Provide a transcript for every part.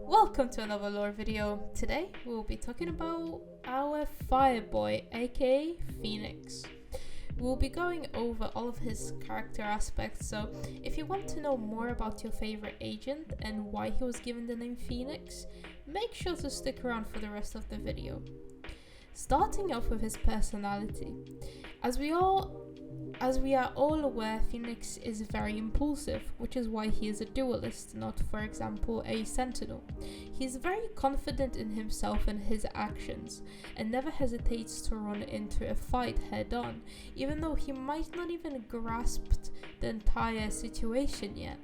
Welcome to another lore video. Today we'll be talking about our Fireboy, aka Phoenix. We'll be going over all of his character aspects, so if you want to know more about your favorite agent and why he was given the name Phoenix, make sure to stick around for the rest of the video. Starting off with his personality. As we are all aware, Phoenix is very impulsive, which is why he is a duelist, not, for example, a sentinel. He is very confident in himself and his actions, and never hesitates to run into a fight head-on, even though he might not even grasp the entire situation yet.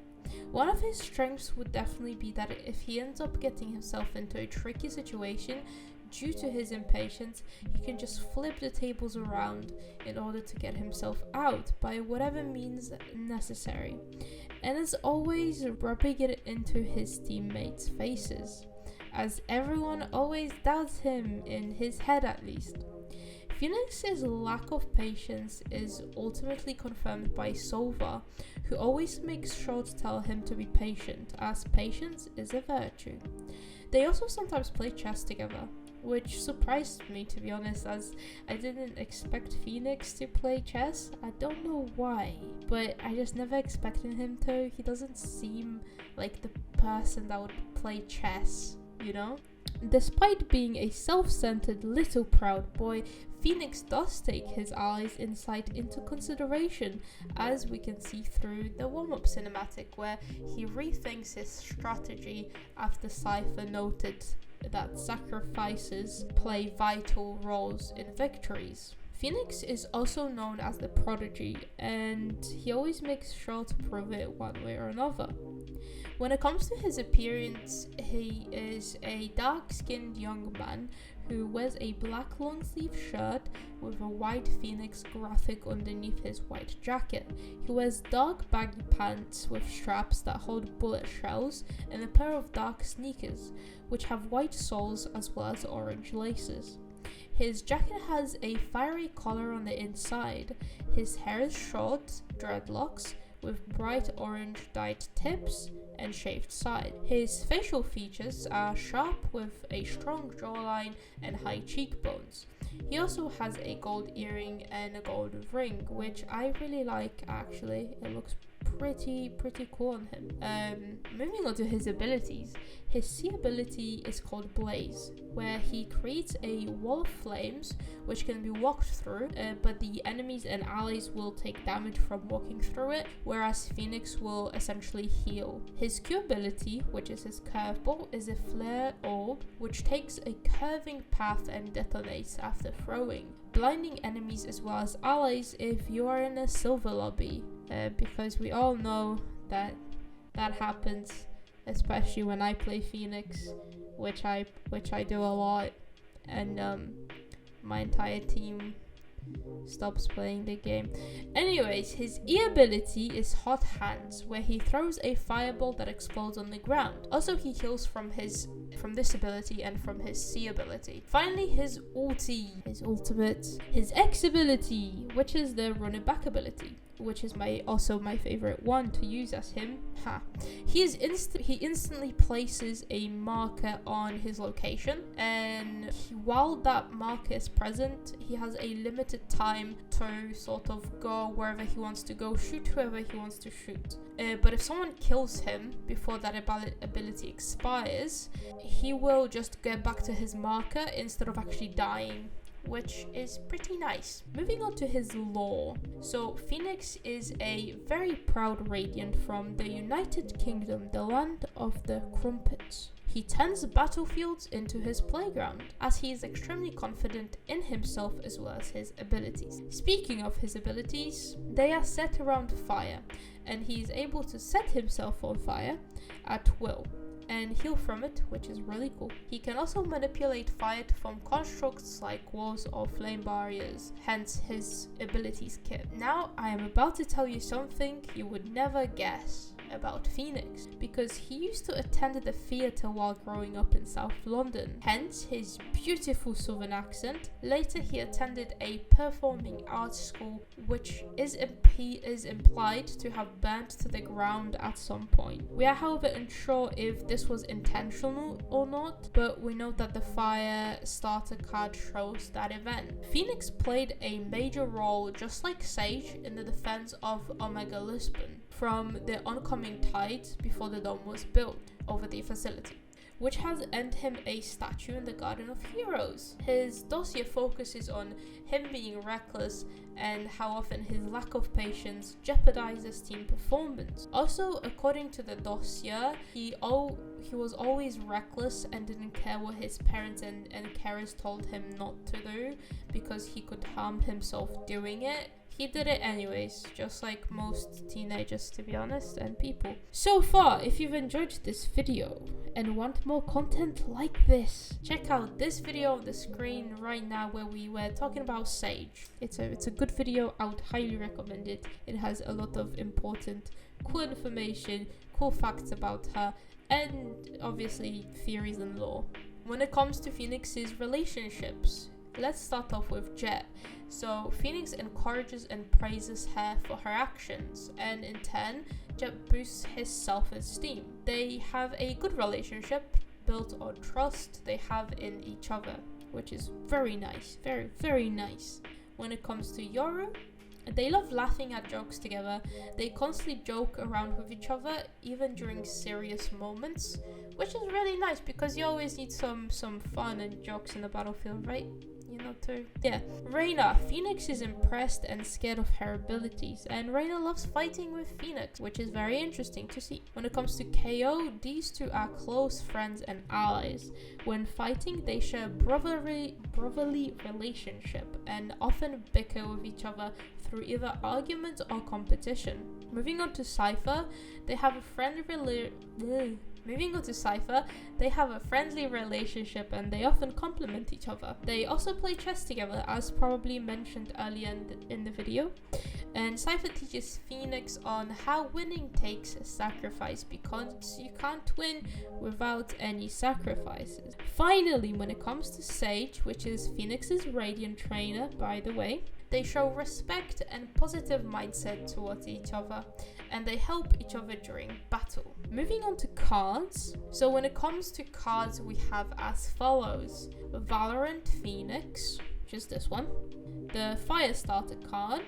One of his strengths would definitely be that if he ends up getting himself into a tricky situation, due to his impatience, he can just flip the tables around in order to get himself out by whatever means necessary, and is always rubbing it into his teammates' faces, as everyone always doubts him, in his head at least. Phoenix's lack of patience is ultimately confirmed by Sova, who always makes sure to tell him to be patient, as patience is a virtue. They also sometimes play chess together, which surprised me, to be honest, as I didn't expect Phoenix to play chess. I don't know why, but I just never expected him to. He doesn't seem like the person that would play chess, you know? Despite being a self-centered little proud boy, Phoenix does take his allies' insight into consideration, as we can see through the warm-up cinematic, where he rethinks his strategy after Cypher noted that sacrifices play vital roles in victories. Phoenix is also known as the prodigy, and he always makes sure to prove it one way or another. When it comes to his appearance, he is a dark-skinned young man who wears a black long-sleeve shirt with a white phoenix graphic underneath his white jacket. He wears dark baggy pants with straps that hold bullet shells and a pair of dark sneakers, which have white soles as well as orange laces. His jacket has a fiery collar on the inside. His hair is short, dreadlocks, with bright orange dyed tips and shaved side. His facial features are sharp with a strong jawline and high cheekbones. He also has a gold earring and a gold ring, which I really like actually. It looks pretty cool on him. Moving on to his abilities. His C ability is called Blaze, where he creates a wall of flames which can be walked through, but the enemies and allies will take damage from walking through it, whereas Phoenix will essentially heal. His Q ability, which is his curveball, is a flare orb which takes a curving path and detonates after throwing, blinding enemies as well as allies if you are in a silver lobby, because we all know that happens, especially when I play Phoenix, which I do a lot, and my entire team stops playing the game. Anyways, his E ability is Hot Hands, where he throws a fireball that explodes on the ground. Also, he heals from this ability and from his C ability. Finally, his ultimate, his X ability, which is the run it back ability, which is also my favorite one to use as him. He instantly places a marker on his location, and while that marker is present, he has a limited time to sort of go wherever he wants to go, shoot whoever he wants to shoot. But if someone kills him before that ability expires, he will just get back to his marker instead of actually dying, which is pretty nice. Moving on to his lore. So Phoenix is a very proud Radiant from the United Kingdom, the land of the crumpets. He turns battlefields into his playground, as he is extremely confident in himself as well as his abilities. Speaking of his abilities, they are set around fire, and he is able to set himself on fire at will and heal from it, which is really cool. He can also manipulate fire to form constructs like walls or flame barriers, hence his abilities kit. Now I am about to tell you something you would never guess, about Phoenix because he used to attend the theatre while growing up in South London, hence his beautiful southern accent. Later he attended a performing arts school which is implied to have burnt to the ground at some point. We are however unsure if this was intentional or not, but we know that the fire starter card shows that event. Phoenix played a major role, just like Sage, in the defense of Omega Lisbon from the oncoming tides before the dome was built over the facility, which has earned him a statue in the Garden of Heroes. His dossier focuses on him being reckless and how often his lack of patience jeopardizes team performance. Also, according to the dossier, he was always reckless and didn't care what his parents and carers told him not to do because he could harm himself doing it. He did it anyways, just like most teenagers, to be honest, and people. So far, if you've enjoyed this video and want more content like this, check out this video on the screen right now where we were talking about Sage. It's a good video. I would highly recommend it. It has a lot of important, cool information, cool facts about her, and obviously theories and lore. When it comes to Phoenix's relationships, let's start off with Jet. So Phoenix encourages and praises her for her actions, and in turn, Jet boosts his self-esteem. They have a good relationship built on trust they have in each other, which is very nice, very, very nice. When it comes to Yoru, they love laughing at jokes together. They constantly joke around with each other, even during serious moments, which is really nice because you always need some fun and jokes in the battlefield, right? You know, too. Yeah. Reina. Phoenix is impressed and scared of her abilities, and Reina loves fighting with Phoenix, which is very interesting to see. When it comes to KO, these two are close friends and allies. When fighting, they share a brotherly relationship and often bicker with each other through either arguments or competition. Moving on to Cypher, they have a friendly relationship and they often complement each other. They also play chess together, as probably mentioned earlier in the video. And Cypher teaches Phoenix on how winning takes a sacrifice because you can't win without any sacrifices. Finally, when it comes to Sage, which is Phoenix's Radiant trainer, by the way, they show respect and positive mindset towards each other, and they help each other during battle. Moving on to cards. So when it comes to cards, we have as follows: Valorant Phoenix, which is this one, the Firestarter card,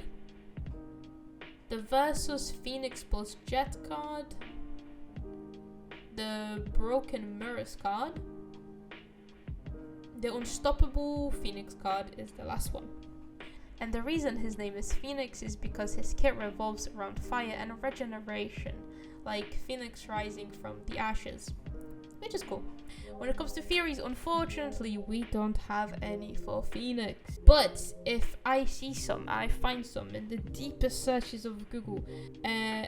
the Versus Phoenix plus Jet card, the Broken Mirrors card, the Unstoppable Phoenix card is the last one. And the reason his name is Phoenix is because his kit revolves around fire and regeneration, like Phoenix rising from the ashes, which is cool. When it comes to theories, unfortunately, we don't have any for Phoenix. But if I see some, I find some in the deepest searches of Google,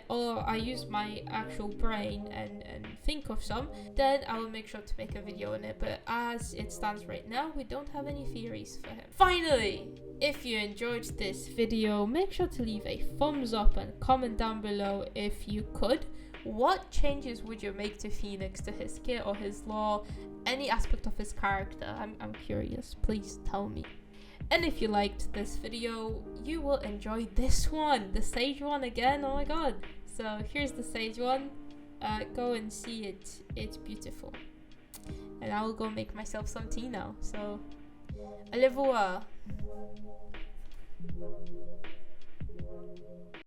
or I use my actual brain and think of some, then I will make sure to make a video on it. But as it stands right now, we don't have any theories for him. Finally, if you enjoyed this video, make sure to leave a thumbs up and comment down below if you could. What changes would you make to Phoenix, to his kit or his lore, any aspect of his character? I'm curious, please tell me. And if you liked this video, you will enjoy this one, the Sage one again. Oh my god. So here's the Sage one. Go and see it, it's beautiful. And I will go make myself some tea now. So, au revoir.